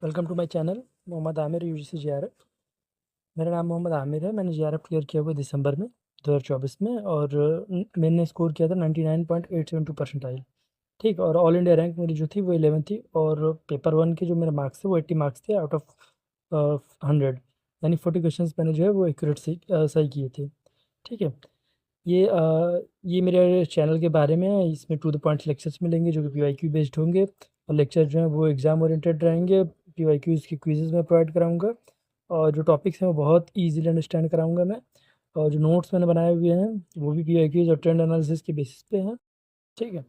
Welcome to my channel Mohammad Aamir UGC JRF. मेरा नाम मोहम्मद आमिर है। मैंने जेआरएफ क्लियर किया हुआ दिसंबर में 2024 में और मैंने स्कोर किया था 99.872 परसेंटाइल। ठीक, और ऑल इंडिया रैंक मेरी जो थी वो 11 थी और पेपर वन के जो मेरे मार्क्स थे वो 80 मार्क्स थे आउट ऑफ 100। यानी 40 क्वेश्चन मैंने जो है वो एक्यूरेट सही किए थे। ठीक है, ये मेरे चैनल के बारे में है। इसमें टू द पॉइंट लेक्चर्स मिलेंगे जो कि पीवाईक्यू बेस्ड होंगे और लेक्चर जो हैं वो एग्ज़ाम ओरिएंटेड रहेंगे। पीवाईक्यूज़ के क्विज़ेस मैं प्रोवाइड कराऊंगा और जो टॉपिक्स हैं वो बहुत इजीली अंडरस्टैंड कराऊंगा मैं। और जो नोट्स मैंने बनाए हुए हैं वो भी पीवाईक्यूज़ और ट्रेंड एनालिसिस के बेसिस पे हैं। ठीक है,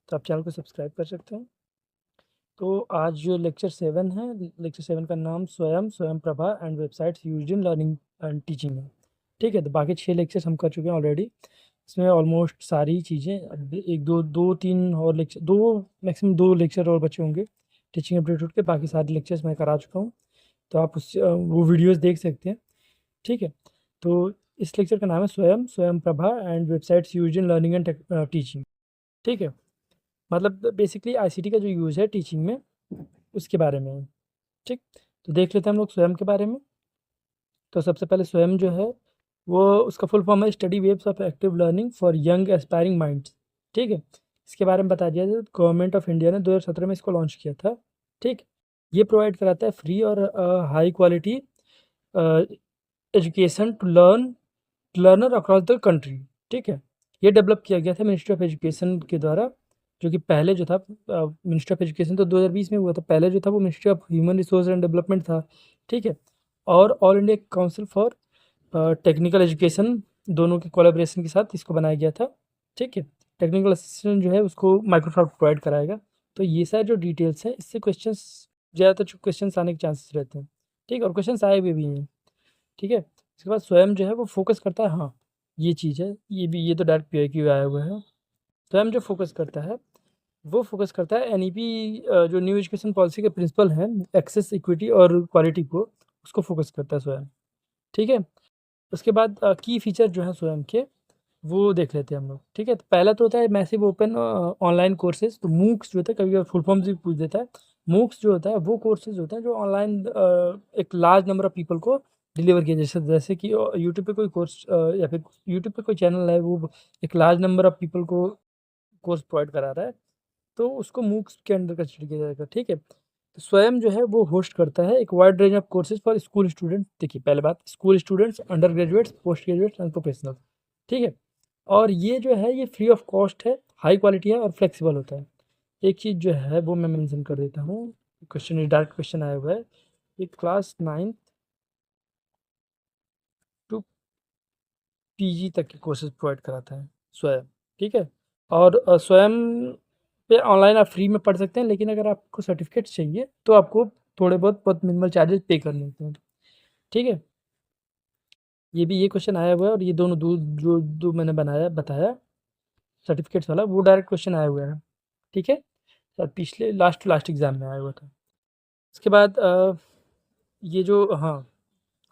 तो आप चैनल को सब्सक्राइब कर सकते हैं। तो आज जो लेक्चर 7 है, लेक्चर 7 का नाम स्वयं Prabha and websites used in learning and teaching है। ठीक है, तो बाकी 6 लेक्चर्स हम कर चुके हैं ऑलरेडी। इसमें ऑलमोस्ट सारी चीज़ें, अब एक दो दो तीन और लेक्चर, दो मैक्सिमम 2 लेक्चर और बचे होंगे टीचिंग एप्टीट्यूड के। बाकी सारे लेक्चर्स मैं करा चुका हूँ, तो आप वो वीडियोस देख सकते हैं। ठीक है, तो इस लेक्चर का नाम है स्वयं Prabha and websites used in learning and teaching. ठीक है, मतलब बेसिकली आईसीटी का जो यूज़ है टीचिंग में उसके बारे में है। ठीक, तो देख लेते हैं हम लोग स्वयं के बारे में। तो सबसे पहले स्वयं जो है वो उसका फुल फॉर्म है study webs of active learning for young aspiring minds. ठीक है, इसके बारे में बता दिया जाए तो गवर्नमेंट ऑफ इंडिया ने 2017 में इसको लॉन्च किया था। ठीक, ये प्रोवाइड कराता है फ्री और high quality education to learner across the country. ठीक है, ये डेवलप किया गया था मिनिस्ट्री ऑफ एजुकेशन के द्वारा, जो कि पहले जो था मिनिस्ट्री ऑफ एजुकेशन तो 2020 में हुआ था। पहले जो था वो ministry of human resource and development था। ठीक है, और all India council for technical education, दोनों के कोलैबोरेशन के साथ इसको बनाया गया था। ठीक है, टेक्निकल असिस्टेंट जो है उसको माइक्रोसॉफ्ट प्रोवाइड कराएगा। तो ये सारे जो डिटेल्स हैं इससे क्वेश्चंस, ज़्यादातर क्वेश्चंस आने के चांसेस रहते हैं। ठीक है, और क्वेश्चंस आए हुए भी हैं। ठीक है, इसके बाद स्वयं जो है वो फोकस करता है, हाँ ये चीज़ है, ये भी, ये तो डायरेक्ट पीआईक्यू आया हुआ है। स्वयं जो फोकस करता है वो फोकस करता है एनईपी, जो न्यू एजुकेशन पॉलिसी के प्रिंसिपल हैं, एक्सेस, इक्विटी और क्वालिटी को, उसको फोकस करता है स्वयं। ठीक है, उसके बाद की फीचर जो है स्वयं के वो देख लेते हैं हम लोग। ठीक है, तो पहला तो होता है मैसिव ओपन ऑनलाइन कोर्सेज। तो मूक्स जो होता है, कभी कभी फुल फॉर्म भी पूछ देता है। मूक्स जो होता है वो कोर्सेज होते हैं जो ऑनलाइन एक लार्ज नंबर ऑफ पीपल को डिलीवर किया, जैसे जैसे कि यूट्यूब पे कोई कोर्स या फिर यूट्यूब पे कोई चैनल है वो एक लार्ज नंबर ऑफ पीपल को कोर्स प्रोवाइड करा रहा है, तो उसको मूक्स के अंडर कंसिडर किया जाएगा। ठीक है, तो स्वयं जो है वो होस्ट करता है एक wide range of courses for school students. देखिए, पहले बात, school students, under graduates, post graduates and professional. ठीक है, और ये जो है ये फ्री ऑफ कॉस्ट है, हाई क्वालिटी है और फ्लेक्सिबल होता है। एक चीज़ जो है वो मैं मेंशन कर देता हूँ, क्वेश्चन, डायरेक्ट क्वेश्चन आया हुआ है। ये क्लास 9 टू पीजी तक के कोर्सेज प्रोवाइड कराता है स्वयं। ठीक है, और स्वयं पे ऑनलाइन आप फ्री में पढ़ सकते हैं, लेकिन अगर आपको सर्टिफिकेट चाहिए तो आपको थोड़े बहुत मिनिमल चार्जेस पे करने होते हैं। ठीक है, ये भी, ये क्वेश्चन आया हुआ है और ये दोनों जो मैंने बताया सर्टिफिकेट्स वाला, वो डायरेक्ट क्वेश्चन आया हुआ है। ठीक है, शायद पिछले लास्ट टू लास्ट एग्जाम में आया हुआ था। इसके बाद ये जो, हाँ,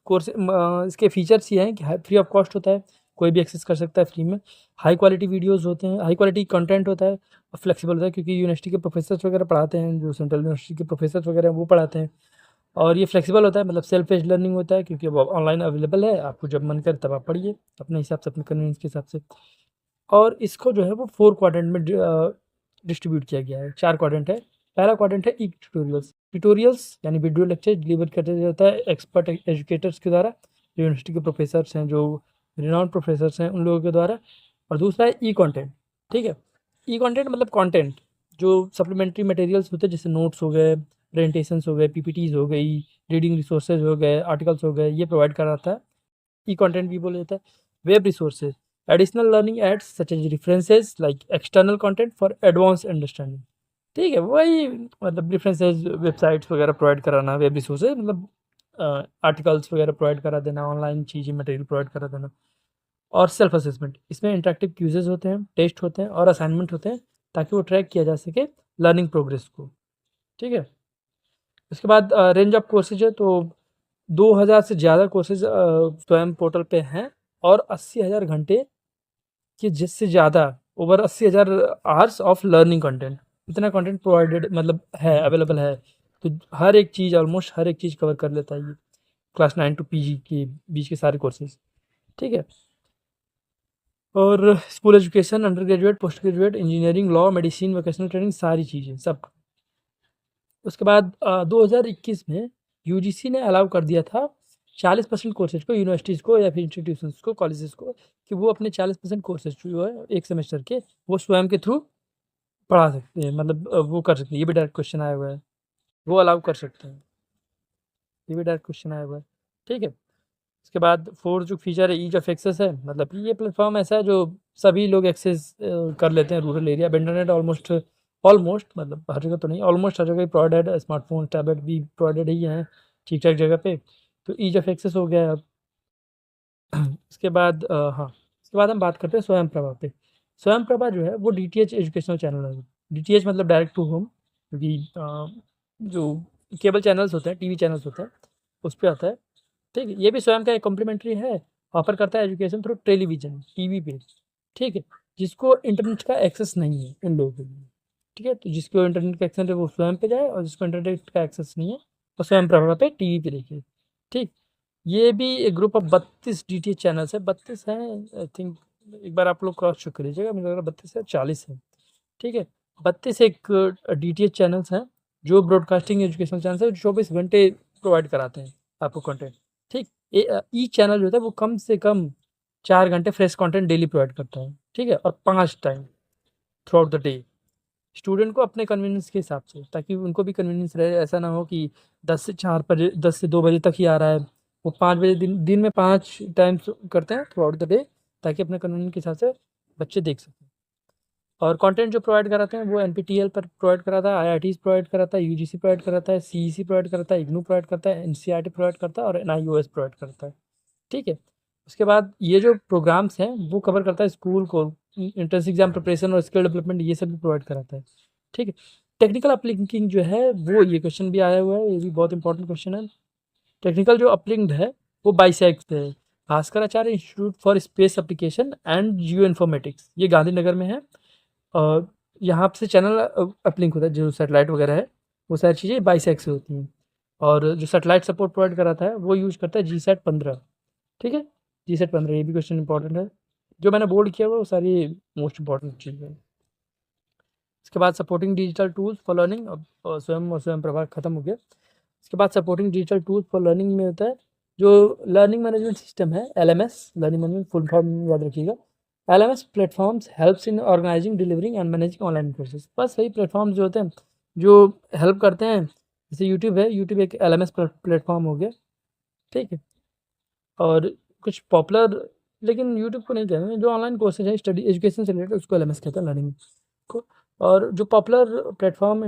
कोर्स, इसके फीचर्स ये हैं कि फ्री ऑफ कॉस्ट होता है, कोई भी एक्सेस कर सकता है फ्री में। हाई क्वालिटी वीडियोस होते हैं, हाई क्वालिटी कंटेंट होता है और फ्लेक्सिबल होता है, क्योंकि यूनिवर्सिटी के प्रोफेसर्स वगैरह पढ़ाते हैं, जो सेंट्रल यूनिवर्सिटी के प्रोफेसर्स वगैरह हैं वो पढ़ाते हैं। और ये फ्लेक्सिबल होता है, मतलब सेल्फ पेस्ड लर्निंग होता है, क्योंकि वो ऑनलाइन अवेलेबल है, आपको जब मन करे तब आप पढ़िए अपने हिसाब से, अपने कन्वीनियंस के हिसाब से। और इसको जो है वो 4 क्वाड्रेंट में डिस्ट्रीब्यूट किया गया है। 4 क्वाड्रेंट है। पहला क्वाड्रेंट है ई ट्यूटोरियल्स। ट्यूटोरियल्स यानी वीडियो लेक्चर डिलीवर करते जाता है एक्सपर्ट एजुकेटर्स के द्वारा, जो यूनिवर्सिटी के प्रोफेसर्स हैं, जो रिनाउंड प्रोफेसर्स हैं, उन लोगों के द्वारा। और दूसरा है ई कंटेंट। ठीक है, ई कंटेंट मतलब कंटेंट जो सप्लीमेंट्री मटेरियल्स होते हैं, जैसे नोट्स हो गए, प्रेजेंटेशंस हो गए, पीपीटीज हो गई, रीडिंग रिसोर्सेज हो गए, आर्टिकल्स हो गए, ये प्रोवाइड कराता है। ई कंटेंट भी बोले जाता है। Web resources, additional learning aids such as references like external content for advance understanding. ठीक है, वही मतलब रेफरेंसेज, वेबसाइट्स वगैरह प्रोवाइड कराना, वेब रिसोर्सेज मतलब आर्टिकल्स वगैरह प्रोवाइड करा देना, ऑनलाइन चीज़ें मटेरियल प्रोवाइड करा देना। और सेल्फ असेसमेंट, इसमें इंटरेक्टिव क्यूजेज होते हैं, टेस्ट होते हैं और असाइनमेंट होते हैं, ताकि वो ट्रैक किया जा सके लर्निंग प्रोग्रेस को। ठीक है, उसके बाद रेंज ऑफ कोर्सेज है, तो 2000 से ज़्यादा कोर्सेज स्वयं पोर्टल पे हैं और 80,000 घंटे कि जिससे ज़्यादा, over 80,000 hours of learning content, इतना कंटेंट प्रोवाइडेड मतलब है, अवेलेबल है। तो हर एक चीज़, ऑलमोस्ट हर एक चीज़ कवर कर लेता है ये क्लास 9 टू पीजी के बीच के सारे कोर्सेज, ठीक है। और school education, under graduate, post graduate, engineering, law, medicine, vocational training, सारी चीज़ें सब। उसके बाद 2021 में यूजीसी ने अलाउ कर दिया था 40% कोर्सेज को यूनिवर्सिटीज़ को या फिर इंस्टीट्यूशंस को, कॉलेजेस को, कि वो अपने 40% कोर्सेज जो है एक सेमेस्टर के, वो स्वयं के थ्रू पढ़ा सकते हैं, मतलब वो कर सकते हैं। ये भी डायरेक्ट क्वेश्चन आया हुआ है, वो अलाउ कर सकते हैं, ये भी डायरेक्ट क्वेश्चन आया हुआ है, ठीक है। उसके बाद फोर्थ जो फीचर है, ईज ऑफ एक्सेस है, मतलब ये प्लेटफॉर्म ऐसा है जो सभी लोग एक्सेस कर लेते हैं रूरल एरिया। अब इंटरनेट ऑलमोस्ट ऑलमोस्ट मतलब हर जगह तो नहीं, ऑलमोस्ट हर जगह प्रोवाइडेड है, स्मार्टफोन टैबलेट भी प्रोवाइडेड ही हैं ठीक ठाक जगह पे, तो ईज ऑफ एक्सेस हो गया है अब। उसके बाद हाँ, उसके बाद हम बात करते हैं स्वयं प्रभा पे। स्वयं प्रभा जो है वो डीटीएच एजुकेशनल चैनल है। डीटीएच मतलब डायरेक्ट टू होम, क्योंकि जो केबल चैनल्स होते हैं, टीवी चैनल्स होते हैं, उस पर आता है, ठीक है। ये भी स्वयं का एक कॉम्प्लीमेंट्री है, ऑफर करता है एजुकेशन थ्रू टेलीविजन, टीवी पे, ठीक है। जिसको इंटरनेट का एक्सेस नहीं है उन लोगों के लिए, ठीक है। तो जिसको इंटरनेट का एक्सेस है वो स्वयं पे जाए, और जिसको इंटरनेट का एक्सेस नहीं है वो स्वयं प्रभा पे टीवी पे देखिए, ठीक। ये भी एक ग्रुप ऑफ 32 डीटीएच चैनल्स है, 32 हैं आई थिंक, एक बार आप लोग क्रॉस चेक कर लीजिएगा, मुझे लग रहा है 32 है 40 है, ठीक है। 32 एक डीटीएच चैनल्स हैं जो ब्रॉडकास्टिंग एजुकेशनल चैनल्स है, जो 24 घंटे प्रोवाइड कराते हैं आपको कंटेंट, ठीक। ई चैनल जो होता है वो कम से कम 4 घंटे फ्रेश कंटेंट डेली प्रोवाइड करता है, ठीक है, और 5 time through out the day student को अपने कन्वीनियंस के हिसाब से, ताकि उनको भी कन्वीनियंस रहे। ऐसा ना हो कि 10 से 4 बजे, 10 से 2 बजे तक ही आ रहा है, वो 5 बजे, दिन में 5 टाइम्स करते हैं थ्रू आउट द डे, ताकि अपने कन्वीनियंस के हिसाब से बच्चे देख सकें। और कंटेंट जो प्रोवाइड कराते हैं वो एनपीटीईएल पर प्रोवाइड कराता है, आईआईटीज प्रोवाइड कराता है, यूजीसी प्रोवाइड कराता है, सीईसी प्रोवाइड कराता है, इग्नू प्रोवाइड करता है, एनसीईआरटी प्रोवाइड करता है, और एनआईओएस प्रोवाइड करता है, ठीक है। उसके बाद ये जो प्रोग्राम्स हैं वो कवर करता है स्कूल को, एंट्रेंस एग्जाम प्रिपरेशन और स्किल डेवलपमेंट, ये सब भी प्रोवाइड कराता है, ठीक है। टेक्निकल अपलिंकिंग जो है वो, ये क्वेश्चन भी आया हुआ है, ये भी बहुत इंपॉर्टेंट क्वेश्चन है। टेक्निकल जो अपलिंक्ड है वो बाइसेक्ट है, Bhaskaracharya institute for space application and geoinformatics, ये गांधीनगर में है। और यहाँ से चैनल अपलिंक होता है, जो सेटेलाइट वगैरह है वो सारी चीज़ें बाइसेक्ट से होती हैं। और जो सेटेलाइट सपोर्ट प्रोवाइड कराता है वो यूज करता है GSAT 15, ठीक है। GSAT 15, ये भी क्वेश्चन इंपॉर्टेंट है, जो मैंने बोर्ड किया हुआ वो सारी मोस्ट इंपॉर्टेंट चीज़ है। इसके बाद supporting digital tools for learning, अब स्वयं और स्वयं प्रभा खत्म हो गया। इसके बाद supporting digital tools for learning में होता है जो लर्निंग मैनेजमेंट सिस्टम है, LMS, learning management full form याद रखिएगा। LMS platforms helps in organizing, delivering and managing online courses. बस वही प्लेटफॉर्म्स जो होते हैं जो हेल्प करते हैं, जैसे यूट्यूब है, यूट्यूब एक LMS प्लेटफॉर्म हो गया, ठीक है। और कुछ पॉपुलर, लेकिन यूट्यूब को नहीं कहेंगे, जो ऑनलाइन कोर्सेज है स्टडी एजुकेशन से रिलेटेड उसको LMS कहते हैं, लर्निंग को। और जो पॉपुलर प्लेटफॉर्म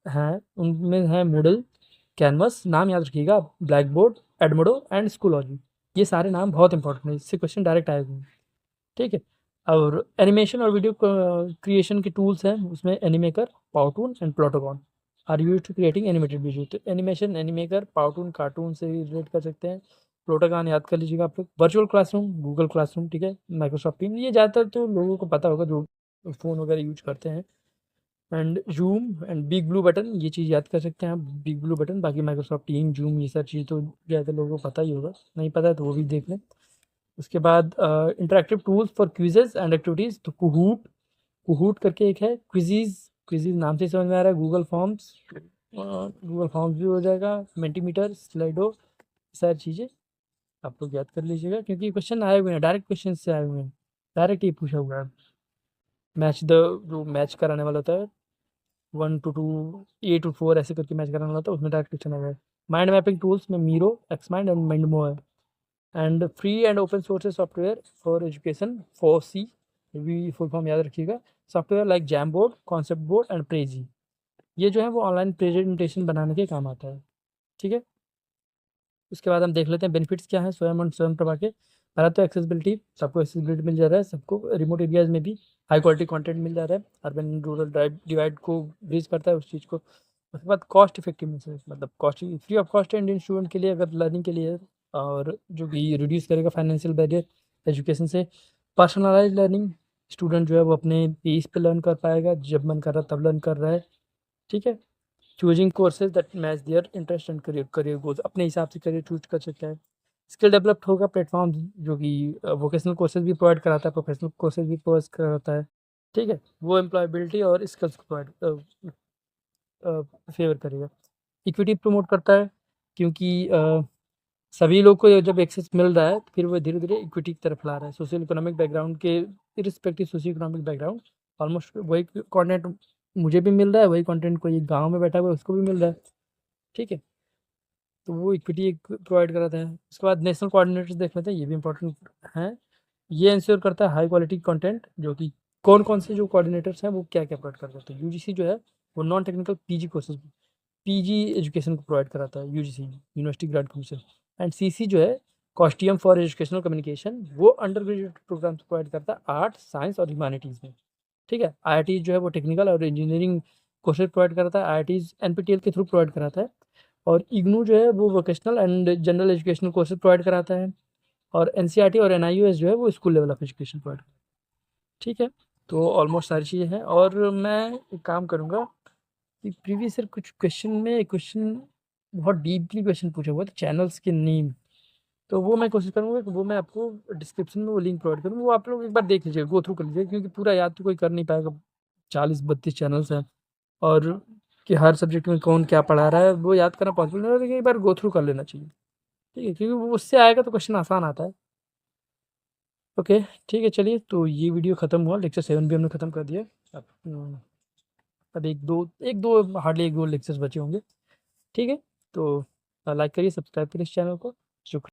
हैं उनमें है मूडल, कैनवस, नाम याद रखिएगा, ब्लैक बोर्ड, एडमोडो एंड स्कूलॉजी, ये सारे नाम बहुत इंपॉर्टेंट है, इससे क्वेश्चन डायरेक्ट आए हुए हैं, ठीक है। और एनिमेशन और वीडियो क्रिएशन के टूल्स हैं, उसमें Animaker, Powtoon and Plotagon are use to creating animated video. तो एनिमेशन, एनिमेकर, पावटून कार्टून से रिलेट कर सकते हैं, प्लोटोकॉन याद कर लीजिएगा आप लोग। वर्चुअल क्लासरूम, गूगल क्लासरूम, ठीक है, माइक्रोसॉफ्ट टीम, ये ज़्यादातर तो लोगों को पता होगा जो फ़ोन वगैरह यूज करते हैं। And zoom and big blue button, ये चीज़ याद कर सकते हैं आप, बिग ब्लू बटन। बाकी माइक्रोसॉफ्ट टीम, जूम, ये सब चीज़ तो ज़्यादा लोगों को पता ही होगा, नहीं पता है तो वो भी देख लें। उसके बाद interactive tools for quizzes and activities, तो कूहूट, कूहूट करके एक है, क्विजीज, क्विजीज नाम से समझ में आ रहा है, गूगल फॉर्म्स, गूगल फॉर्म्स भी हो जाएगा, मेंटीमीटर, स्लाइडो, सारी चीज़ें आप लोग याद कर लीजिएगा, क्योंकि क्वेश्चन आए हुए हैं, डायरेक्ट क्वेश्चन से आए हुए हैं, डायरेक्ट ये पूछा हुआ है। मैच द, जो मैच कराने वाला होता है 1 to 2, A to 4 ऐसे करके मैच कराना होता है, उसमें डायरेक्ट क्वेश्चन आया है। माइंड मैपिंग टूल्स में मीरो, एक्समाइंड एंड माइंडमो है। And free and open sources software for education, FOSSEE, ये भी फुल फॉर्म याद रखिएगा। Software like Jamboard, concept board and Prezi, ये जो है वो ऑनलाइन प्रेजेंटेशन बनाने के काम आता है, ठीक है। उसके बाद हम देख लेते हैं बेनिफिट्स क्या है स्वयं और स्वयं प्रभा के। पहला तो एक्सेसिबिलिटी, सबको एक्सेसिबिलिटी मिल जा रहा है, सबको रिमोट एरियाज में भी हाई क्वालिटी कंटेंट मिल जा रहा है, अर्बन रूरल डिवाइड को ब्रिज करता है उस चीज़ को। उसके बाद कॉस्ट इफेक्टिवनेस है, मतलब कॉस्ट फ्री ऑफ कॉस्ट है इंडियन स्टूडेंट के लिए अगर लर्निंग के लिए है, और जो कि रिड्यूस करेगा फाइनेंशियल बैरियर एजुकेशन से। पर्सनलाइज लर्निंग, स्टूडेंट जो है वो अपने पेस पे लर्न कर पाएगा, जब मन कर रहा है तब लर्न कर रहा है, ठीक है। Choosing courses that match their interest and career goals, अपने हिसाब से करियर चूज कर सकता है। स्किल डेवलप्ड होगा प्लेटफॉर्म जो कि वोकेशनल कोर्सेज भी प्रोवाइड कराता है, प्रोफेशनल कोर्सेज भी प्रोवाइड कराता है, ठीक है। वो एम्प्लॉयबिलिटी और स्किल्स को प्रोवाइड फेवर करेगा। इक्विटी प्रमोट करता है क्योंकि सभी लोग को जब एक्सेस मिल रहा है तो फिर वो धीरे धीरे इक्विटी की तरफ ला रहा है। सोशल इकोनॉमिक बैकग्राउंड के irrespective social economic background almost वही कंटेंट मुझे भी मिल रहा है, वही कंटेंट कोई गांव में बैठा हुआ है उसको भी मिल रहा है, ठीक है। तो वो इक्विटी एक प्रोवाइड कराता है। उसके बाद नेशनल कोऑर्डिनेटर्स देख लेते हैं, ये भी इंपॉर्टेंट है। ये इंश्योर करता है हाई क्वालिटी कंटेंट, जो कि कौन कौन से जो कोऑर्डिनेटर्स हैं वो क्या क्या प्रोवाइड कर सकते हैं। यूजीसी जो है वो non technical PG courses, PG education को प्रोवाइड कराता है UGC, university grant commission. And CC जो है कॉस्टियम फॉर एजुकेशनल कम्युनिकेशन, वो अंडर ग्रेजुएट प्रोग्राम्स प्रोवाइड करता है आर्ट, साइंस और ह्यूमैनिटीज़ में, ठीक है। आईआईटी जो है वो टेक्निकल और इंजीनियरिंग कोर्सेज प्रोवाइड कराता है, आईआईटीज एनपीटीईएल के थ्रू प्रोवाइड कराता है। और इग्नू जो है वो vocational and general educational courses provide कराता है। और एनसीईआरटी और एनआईओएस जो है वो school level of education provide, ठीक है। तो ऑलमोस्ट सारी चीज़ें हैं। और मैं एक काम करूँगा कि प्रीवियस ईयर कुछ क्वेश्चन में क्वेश्चन बहुत डीपली क्वेश्चन पूछा हुआ था चैनल्स के नेम, तो वो मैं कोशिश करूँगा कि वो मैं आपको डिस्क्रिप्शन में वो लिंक प्रोवाइड करूँ, वो आप लोग एक बार देख लीजिएगा, गो थ्रू कर लीजिएगा, क्योंकि पूरा याद तो कोई कर नहीं पाएगा। 40-32 चैनल्स हैं और कि हर सब्जेक्ट में कौन क्या पढ़ा रहा है वो याद करना पॉसिबल नहीं है, लेकिन एक बार गो थ्रू कर लेना चाहिए, ठीक है, क्योंकि वो उससे आएगा तो क्वेश्चन आसान आता है। ओके, ठीक है, चलिए तो ये वीडियो ख़त्म हुआ, लेक्चर 7 भी हमने ख़त्म कर दिया। अब अब एक दो हार्डली एक दो लेक्चर्स बचे होंगे, ठीक है। तो लाइक करिए, सब्सक्राइब करिए इस चैनल को। शुक्रिया।